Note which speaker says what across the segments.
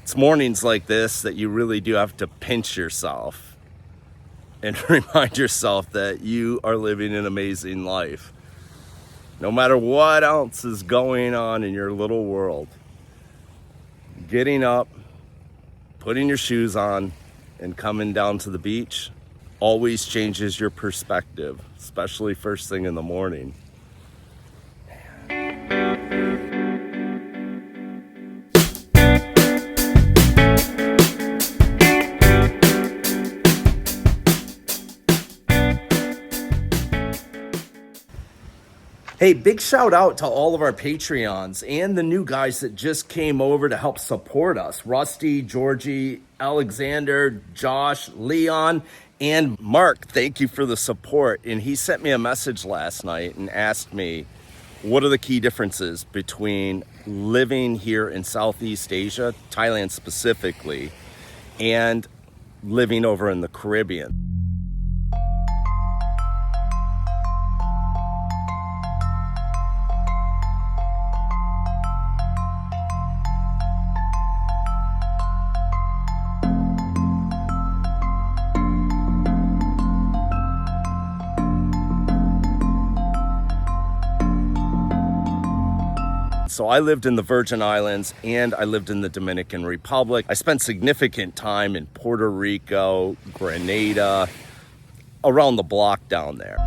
Speaker 1: It's mornings like this that you really do have to pinch yourself and remind yourself that you are living an amazing life. No matter what else is going on in your little world, getting up, putting your shoes on, and coming down to the beach always changes your perspective, especially first thing in the morning. Hey, big shout out to all of our Patreons and the new guys that just came over to help support us. Rusty, Georgie, Alexander, Josh, Leon, and Mark. Thank you for the support. And he sent me a message last night and asked me, what are the key differences between living here in Southeast Asia, Thailand specifically, and living over in the Caribbean? So I lived in the Virgin Islands and I lived in the Dominican Republic. I spent significant time in Puerto Rico, Grenada, around the block down there.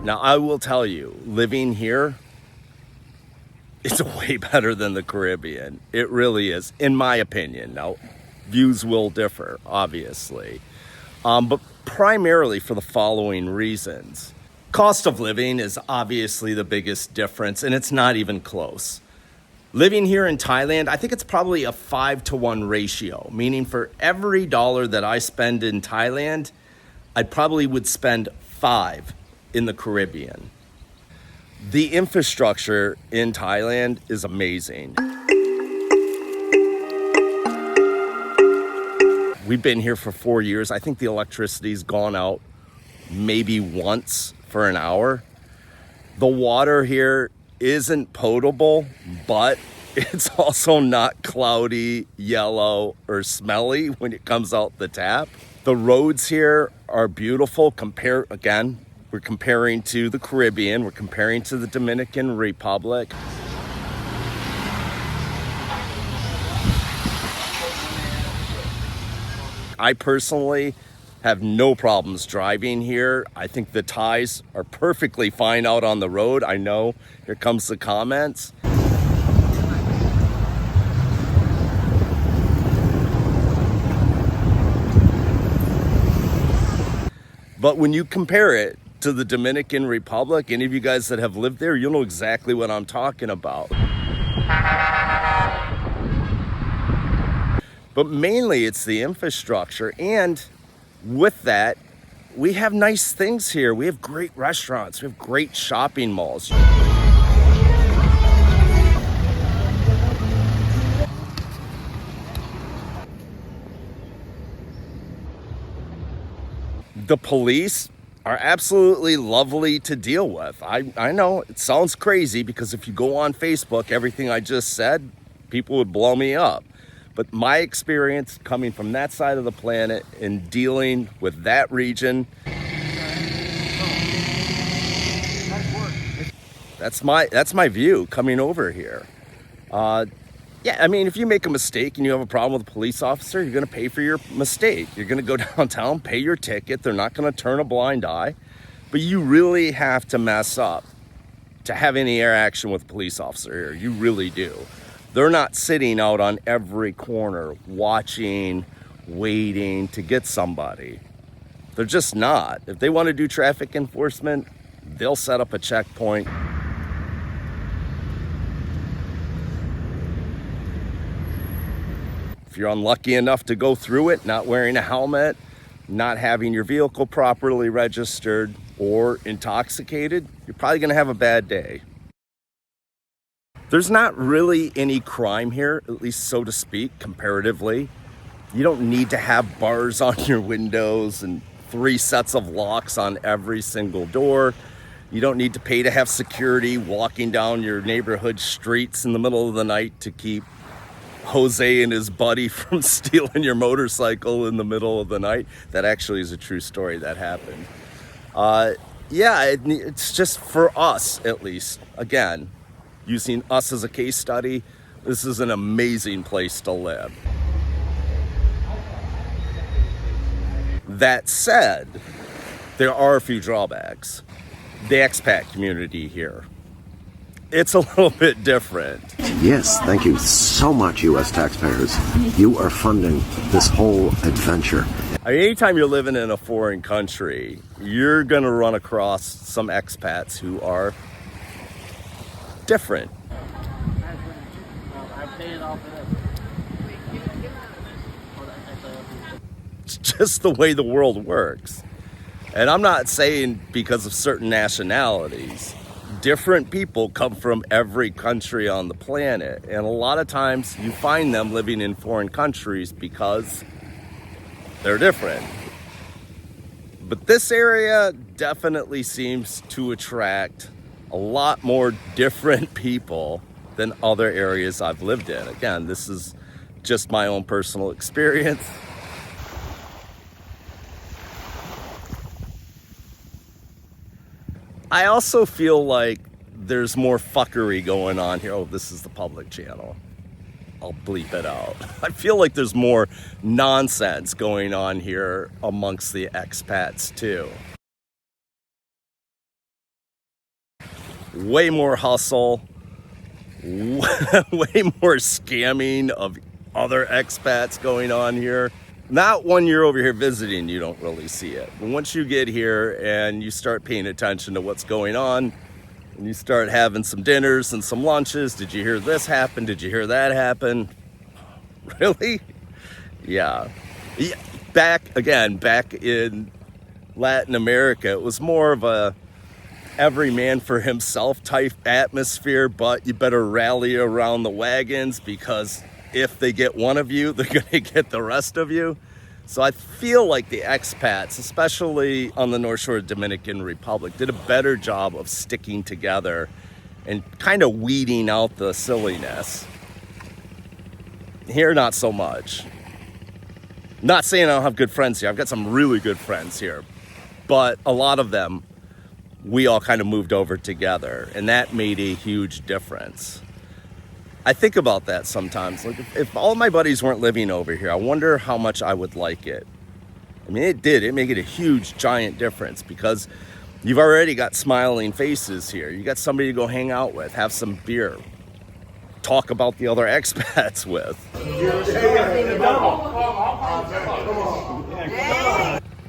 Speaker 1: Now, I will tell you, living here is way better than the Caribbean. It really is, in my opinion. Now, views will differ, obviously, but primarily for the following reasons. Cost of living is obviously the biggest difference, and it's not even close. Living here in Thailand, I think it's probably a 5-to-1 ratio, meaning for every dollar that I spend in Thailand, I probably would spend 5 in the Caribbean. The infrastructure in Thailand is amazing. We've been here for 4 years. I think the electricity's gone out maybe once for an hour. The water here isn't potable, but it's also not cloudy, yellow, or smelly when it comes out the tap. The roads here are beautiful. We're comparing to the Caribbean. We're comparing to the Dominican Republic. I personally have no problems driving here. I think the Thais are perfectly fine out on the road. I know, here comes the comments. But when you compare it to the Dominican Republic, any of you guys that have lived there, you'll know exactly what I'm talking about. But mainly it's the infrastructure, and with that, we have nice things here. We have great restaurants, we have great shopping malls. The police are absolutely lovely to deal with. I know it sounds crazy because if you go on Facebook, everything I just said, people would blow me up. But my experience coming from that side of the planet and dealing with that region, that's my view coming over here. Yeah, I mean, if you make a mistake and you have a problem with a police officer, you're going to pay for your mistake. You're going to go downtown, pay your ticket. They're not going to turn a blind eye. But you really have to mess up to have any interaction with a police officer here. You really do. They're not sitting out on every corner watching, waiting to get somebody. They're just not. If they want to do traffic enforcement, They'll set up a checkpoint. If you're unlucky enough to go through it, not wearing a helmet, not having your vehicle properly registered, or intoxicated, you're probably gonna have a bad day. There's not really any crime here, at least so to speak, comparatively. You don't need to have bars on your windows and 3 sets of locks on every single door. You don't need to pay to have security walking down your neighborhood streets in the middle of the night to keep Jose and his buddy from stealing your motorcycle in the middle of the night. That actually is a true story that happened. It's just for us, at least. Again, using us as a case study, this is an amazing place to live. That said, there are a few drawbacks. The expat community here, it's a little bit different.
Speaker 2: Yes, thank you so much, U.S. taxpayers. You are funding this whole adventure.
Speaker 1: I mean, anytime you're living in a foreign country, you're gonna run across some expats who are different. It's just the way the world works. And I'm not saying because of certain nationalities. Different people come from every country on the planet. And a lot of times you find them living in foreign countries because they're different. But this area definitely seems to attract a lot more different people than other areas I've lived in. Again, this is just my own personal experience. I also feel like there's more fuckery going on here. Oh, this is the public channel. I'll bleep it out. I feel like there's more nonsense going on here amongst the expats too. Way more hustle, way more scamming of other expats going on here. Not when you're over here visiting, you don't really see it. But once you get here and you start paying attention to what's going on, and you start having some dinners and some lunches, did you hear this happen? Did you hear that happen? Really? Yeah. Back in Latin America, it was more of a every man for himself type atmosphere, but you better rally around the wagons because if they get one of you, they're gonna get the rest of you. So I feel like the expats, especially on the North Shore of Dominican Republic, did a better job of sticking together and kind of weeding out the silliness. Here, not so much. Not saying I don't have good friends here. I've got some really good friends here, but a lot of them, we all kind of moved over together, and that made a huge difference. I think about that sometimes. Like if all my buddies weren't living over here, I wonder how much I would like it. I mean, it did. It made it a huge, giant difference because you've already got smiling faces here. You got somebody to go hang out with, have some beer, talk about the other expats with.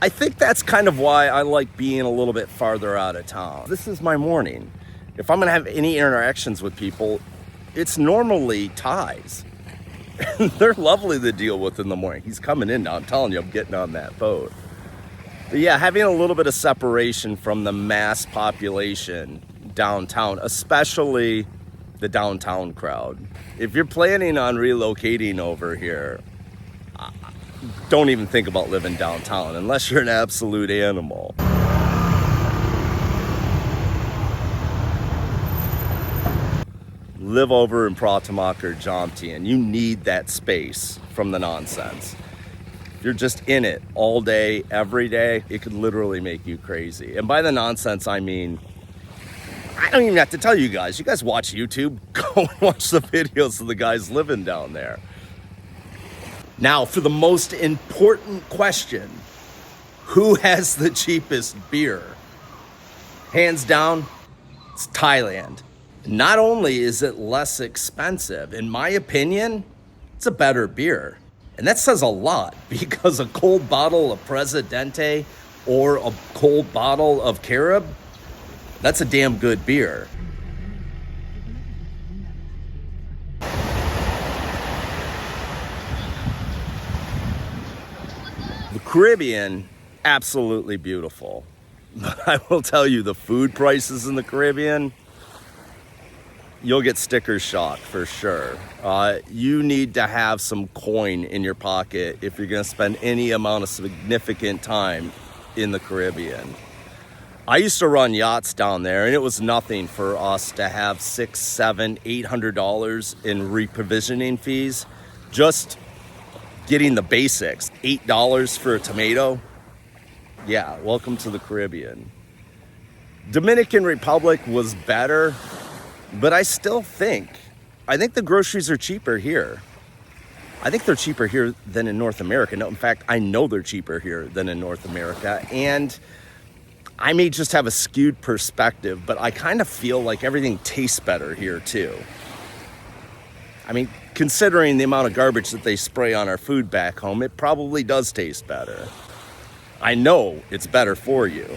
Speaker 1: I think that's kind of why I like being a little bit farther out of town. This is my morning. If I'm gonna have any interactions with people, it's normally Thais. They're lovely to deal with in the morning. He's coming in now. I'm telling you, I'm getting on that boat. But yeah, having a little bit of separation from the mass population downtown, especially the downtown crowd. If you're planning on relocating over here, don't even think about living downtown unless you're an absolute animal. Live over in Pratamnak or Jomtien. You need that space from the nonsense. If you're just in it all day, every day, it could literally make you crazy. And by the nonsense, I mean, I don't even have to tell you guys. You guys watch YouTube. Go and watch the videos of the guys living down there. Now, for the most important question, who has the cheapest beer? Hands down, it's Thailand. Not only is it less expensive, in my opinion, it's a better beer. And that says a lot because a cold bottle of Presidente or a cold bottle of Carib, That's a damn good beer. The Caribbean, absolutely beautiful. But I will tell you, the food prices in the Caribbean, you'll get sticker shock for sure. You need to have some coin in your pocket if you're going to spend any amount of significant time in the Caribbean. I used to run yachts down there, and it was nothing for us to have $600, $700, $800 in reprovisioning fees. Just getting the basics, $8 for a tomato. Yeah, welcome to the Caribbean. Dominican Republic was better, but I think the groceries are cheaper here. I think they're cheaper here than in North America. No, in fact, I know they're cheaper here than in North America. And I may just have a skewed perspective, but I kind of feel like everything tastes better here too. I mean, considering the amount of garbage that they spray on our food back home, it probably does taste better. I know it's better for you.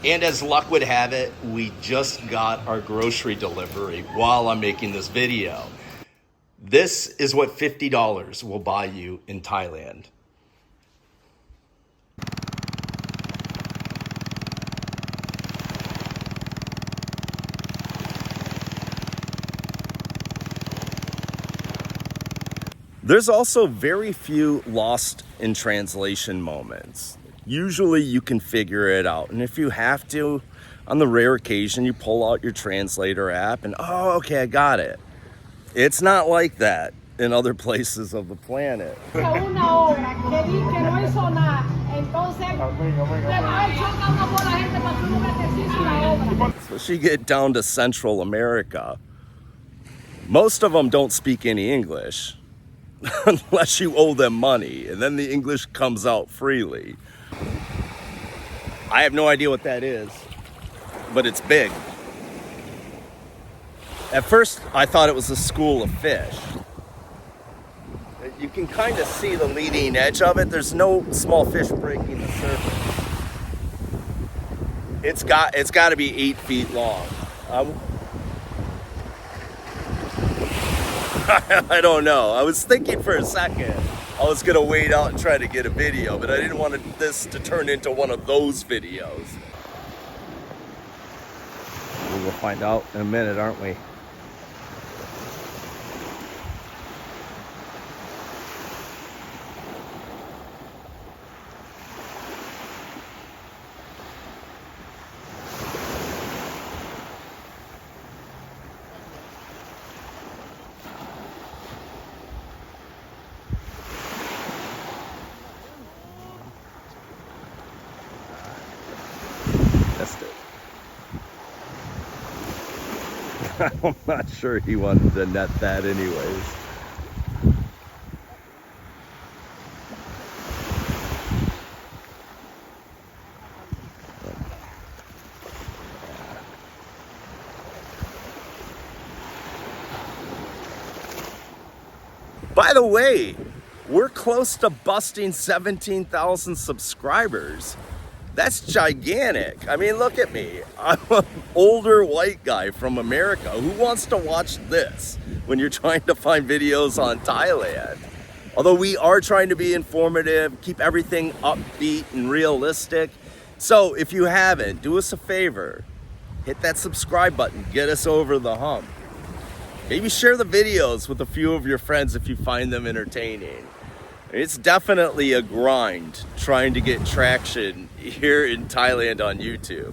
Speaker 1: And as luck would have it, we just got our grocery delivery while I'm making this video. This is what $50 will buy you in Thailand. There's also very few lost in translation moments. Usually you can figure it out. And if you have to, on the rare occasion, you pull out your translator app and, oh, okay, I got it. It's not like that in other places of the planet. Especially get down to Central America. Most of them don't speak any English. Unless you owe them money, and then the English comes out freely. I have no idea what that is, but it's big. At first, I thought it was a school of fish. You can kind of see the leading edge of it. There's no small fish breaking the surface. It's got to be 8 feet long. I don't know. I was thinking for a second I was going to wait out and try to get a video, but I didn't want this to turn into one of those videos. We will find out in a minute, aren't we? I'm not sure he wanted to net that anyways. By the way, we're close to busting 17,000 subscribers. That's gigantic. I mean, look at me. I'm an older white guy from America. Who wants to watch this when you're trying to find videos on Thailand? Although we are trying to be informative, keep everything upbeat and realistic. So if you haven't, do us a favor. Hit that subscribe button. Get us over the hump. Maybe share the videos with a few of your friends if you find them entertaining. It's definitely a grind trying to get traction here in Thailand on YouTube.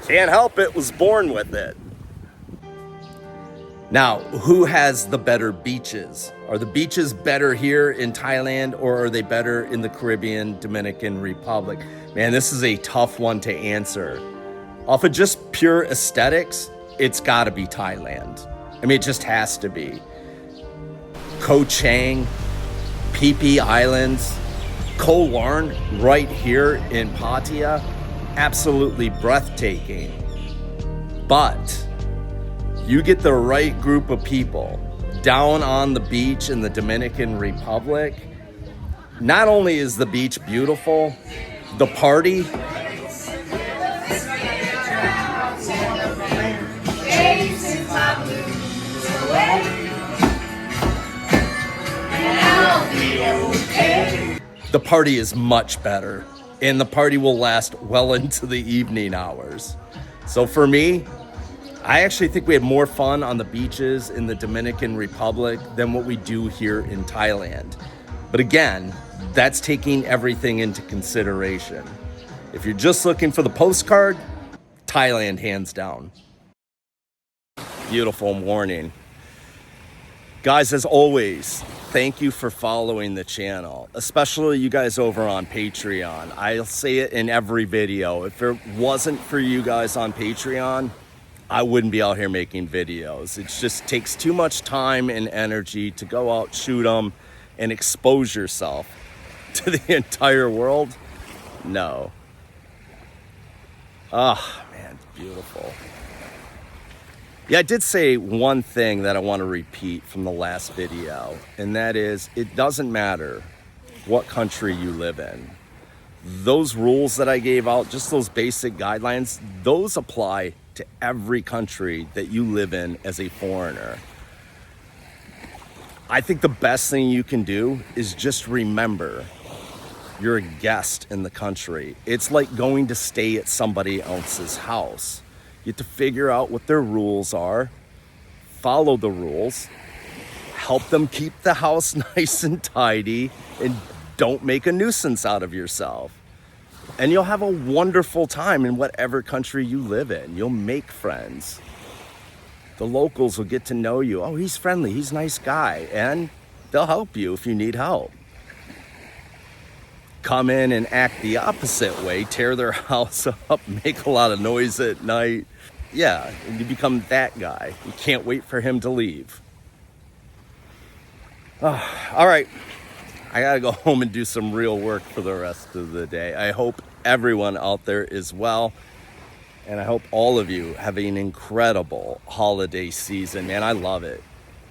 Speaker 1: Can't help it, was born with it. Now, who has the better beaches? Are the beaches better here in Thailand or are they better in the Caribbean, Dominican Republic? Man, this is a tough one to answer. Off of just pure aesthetics, it's gotta be Thailand. I mean, it just has to be. Koh Chang, Phi Phi Islands, Koh Larn right here in Pattaya, absolutely breathtaking. But you get the right group of people down on the beach in the Dominican Republic. Not only is the beach beautiful, the party, The party is much better, and the party will last well into the evening hours. So for me, I actually think we had more fun on the beaches in the Dominican Republic than what we do here in Thailand. But again, that's taking everything into consideration. If you're just looking for the postcard, Thailand hands down. Beautiful morning. Guys, as always, thank you for following the channel, especially you guys over on Patreon. I'll say it in every video. If it wasn't for you guys on Patreon, I wouldn't be out here making videos. It just takes too much time and energy to go out, shoot them, and expose yourself to the entire world. No. Oh, man, beautiful. Yeah, I did say one thing that I want to repeat from the last video, and that is it doesn't matter what country you live in. Those rules that I gave out, just those basic guidelines, those apply to every country that you live in as a foreigner. I think the best thing you can do is just remember you're a guest in the country. It's like going to stay at somebody else's house. You have to figure out what their rules are, follow the rules, help them keep the house nice and tidy, and don't make a nuisance out of yourself. And you'll have a wonderful time in whatever country you live in. You'll make friends. The locals will get to know you. Oh, he's friendly, he's a nice guy, and they'll help you if you need help. Come in and act the opposite way, tear their house up, make a lot of noise at night. Yeah, and you become that guy. You can't wait for him to leave. Oh, all right, I gotta go home and do some real work for the rest of the day. I hope everyone out there is well, and I hope all of you have an incredible holiday season. Man, I love it.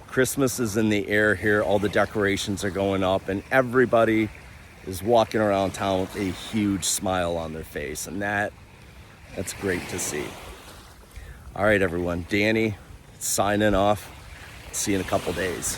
Speaker 1: Christmas is in the air here. All the decorations are going up, and everybody is walking around town with a huge smile on their face, and that's great to see. All right, everyone, Danny signing off. See you in a couple days.